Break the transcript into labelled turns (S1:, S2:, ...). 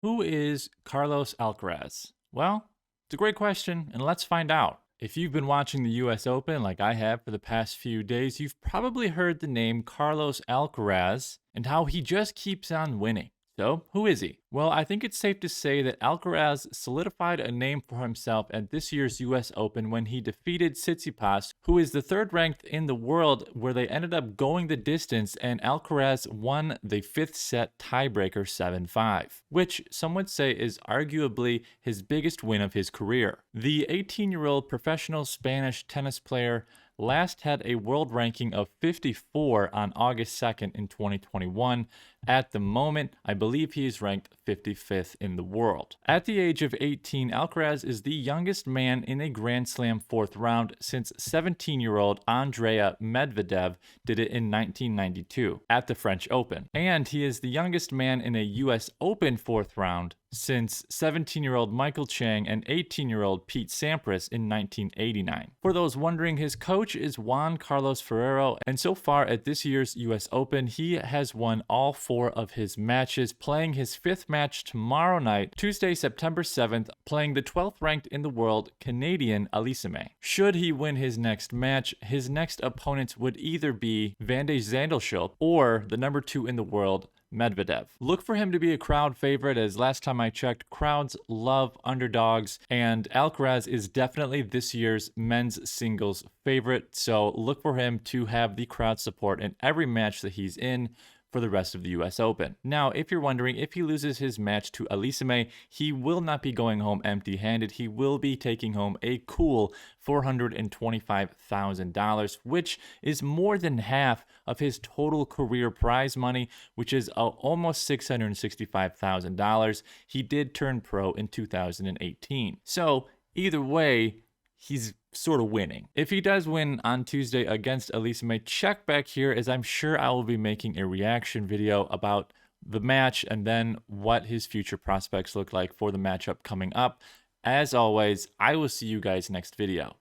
S1: Who is Carlos Alcaraz? Well, it's a great question, and let's find out. If you've been watching the US Open like I have for the past few days, you've probably heard the name Carlos Alcaraz and how he just keeps on winning. So, who is he? Well, I think it's safe to say that Alcaraz solidified a name for himself at this year's US Open when he defeated Tsitsipas, who is the third ranked in the world, where they ended up going the distance and Alcaraz won the fifth set tiebreaker 7-5, which some would say is arguably his biggest win of his career. The 18-year-old professional Spanish tennis player last had a world ranking of 54 on August 2nd in 2021. At the moment, I believe he is ranked 55th in the world. At the age of 18, Alcaraz is the youngest man in a Grand Slam fourth round since 17-year-old Andrea Medvedev did it in 1992 at the French Open. And he is the youngest man in a US Open fourth round since 17-year-old Michael Chang and 18-year-old Pete Sampras in 1989. For those wondering, his coach is Juan Carlos Ferrero, and so far at this year's US Open, he has won all four of his matches, playing his fifth match tomorrow night, Tuesday, September 7th, playing the 12th ranked in the world, Canadian Alisime. Should he win his next match, his next opponents would either be Van de Zandschulp or the number 2 in the world, Medvedev. Look for him to be a crowd favorite, as last time I checked, crowds love underdogs, and Alcaraz is definitely this year's men's singles favorite, so look for him to have the crowd support in every match that he's in for the rest of the US Open. Now, if you're wondering, if he loses his match to Alisime, he will not be going home empty-handed. He will be taking home a cool $425,000, which is more than half of his total career prize money, which is almost $665,000. He did turn pro in 2018. So, either way, he's sort of winning. If he does win on Tuesday against Alisime, check back here, as I'm sure I will be making a reaction video about the match and then what his future prospects look like for the matchup coming up. As always, I will see you guys next video.